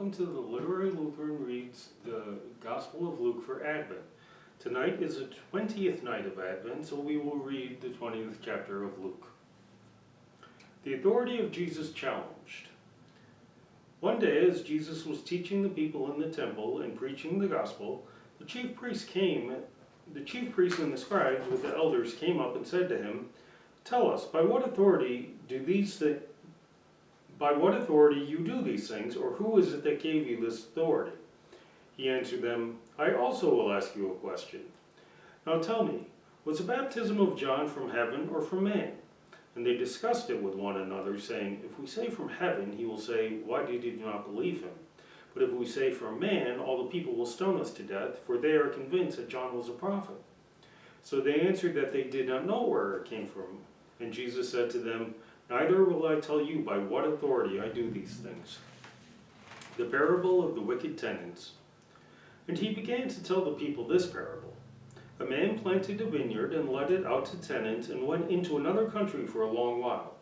welcome to the Literary Lutheran Reads the Gospel of Luke for Advent. Tonight is the 20th night of Advent, so we will read the 20th chapter of Luke. The authority of Jesus challenged. One day, as Jesus was teaching the people in the temple and preaching the gospel, the chief priests and the scribes with the elders came up and said to him, "Tell us, by what authority you do these things, or who is it that gave you this authority?" He answered them, "I also will ask you a question. Now tell me, was the baptism of John from heaven or from man?" And they discussed it with one another, saying, "If we say from heaven, he will say, 'Why did you not believe him?' But if we say from man, all the people will stone us to death, for they are convinced that John was a prophet." So they answered that they did not know where it came from. And Jesus said to them, "Neither will I tell you by what authority I do these things." The parable of the wicked tenants. And he began to tell the people this parable. A man planted a vineyard and let it out to tenants and went into another country for a long while.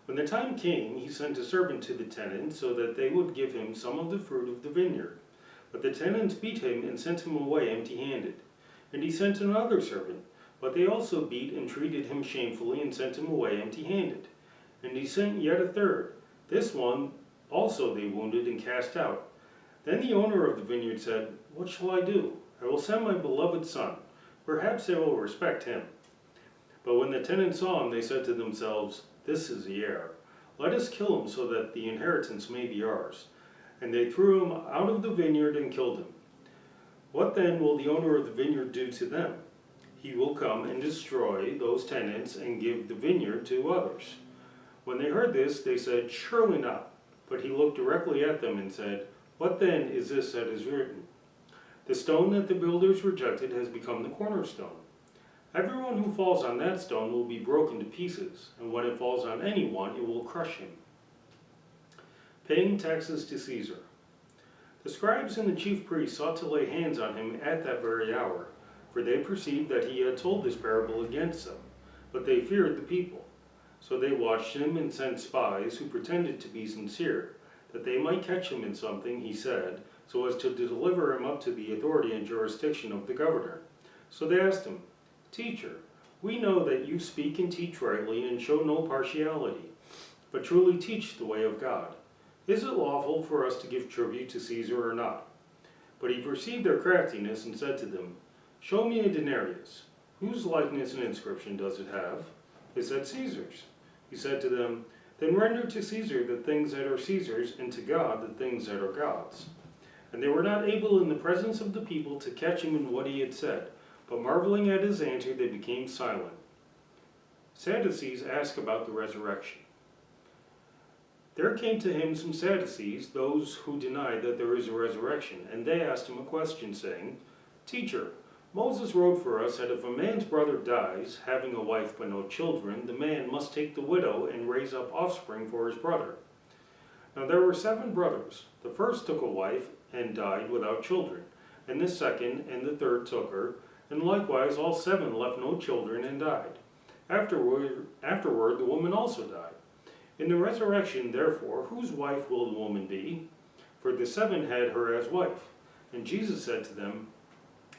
When the time came, he sent a servant to the tenants so that they would give him some of the fruit of the vineyard. But the tenants beat him and sent him away empty-handed. And he sent another servant, but they also beat and treated him shamefully and sent him away empty-handed. And he sent yet a third. This one also they wounded and cast out. Then the owner of the vineyard said, "What shall I do? I will send my beloved son. Perhaps they will respect him." But when the tenants saw him, they said to themselves, "This is the heir. Let us kill him so that the inheritance may be ours." And they threw him out of the vineyard and killed him. What then will the owner of the vineyard do to them? He will come and destroy those tenants and give the vineyard to others. When they heard this, they said, "Surely not." But he looked directly at them and said, "What then is this that is written? The stone that the builders rejected has become the cornerstone. Everyone who falls on that stone will be broken to pieces, and when it falls on anyone, it will crush him." Paying taxes to Caesar. The scribes and the chief priests sought to lay hands on him at that very hour, for they perceived that he had told this parable against them, but they feared the people. So they watched him and sent spies who pretended to be sincere, that they might catch him in something he said, so as to deliver him up to the authority and jurisdiction of the governor. So they asked him, "Teacher, we know that you speak and teach rightly and show no partiality, but truly teach the way of God. Is it lawful for us to give tribute to Caesar or not?" But he perceived their craftiness and said to them, "Show me a denarius. Whose likeness and inscription does it have?" They said, "Caesar's." He said to them, "Then render to Caesar the things that are Caesar's, and to God the things that are God's." And they were not able in the presence of the people to catch him in what he had said, but marveling at his answer, they became silent. Sadducees ask about the resurrection. There came to him some Sadducees, those who denied that there is a resurrection, and they asked him a question, saying, "Teacher, Moses wrote for us that if a man's brother dies, having a wife but no children, the man must take the widow and raise up offspring for his brother. Now there were 7 brothers. The first took a wife and died without children, and the second and the third took her, and likewise all 7 left no children and died. Afterward the woman also died. In the resurrection, therefore, whose wife will the woman be? For the 7 had her as wife." And Jesus said to them,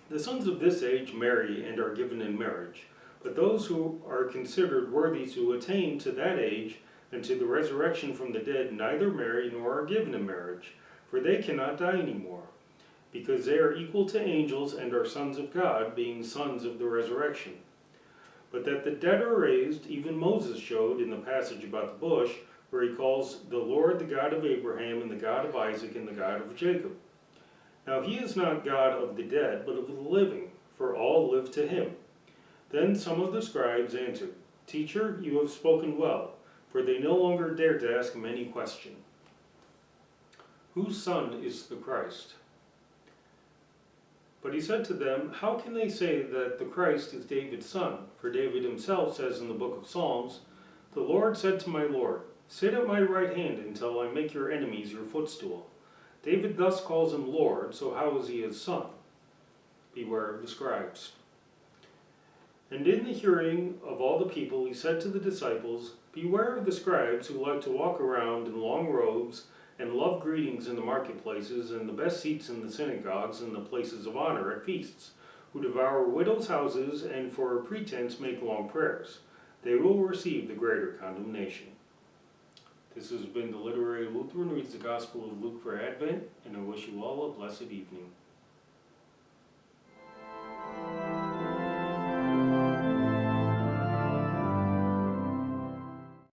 "The sons of this age marry and are given in marriage, but those who are considered worthy to attain to that age and to the resurrection from the dead neither marry nor are given in marriage, for they cannot die any more, because they are equal to angels and are sons of God, being sons of the resurrection. But that the dead are raised, even Moses showed in the passage about the bush, where he calls the Lord the God of Abraham and the God of Isaac and the God of Jacob. Now he is not God of the dead, but of the living, for all live to him." Then some of the scribes answered, "Teacher, you have spoken well," for they no longer dared to ask him any question. Whose son is the Christ? But he said to them, "How can they say that the Christ is David's son? For David himself says in the book of Psalms, 'The Lord said to my Lord, sit at my right hand until I make your enemies your footstool.' David thus calls him Lord, so how is he his son?" Beware of the scribes. And in the hearing of all the people, he said to the disciples, "Beware of the scribes who like to walk around in long robes and love greetings in the marketplaces, and the best seats in the synagogues, and the places of honor at feasts, who devour widows' houses, and for a pretense make long prayers. They will receive the greater condemnation. This has been the Literary Lutheran Reads the Gospel of Luke for Advent, and I wish you all a blessed evening.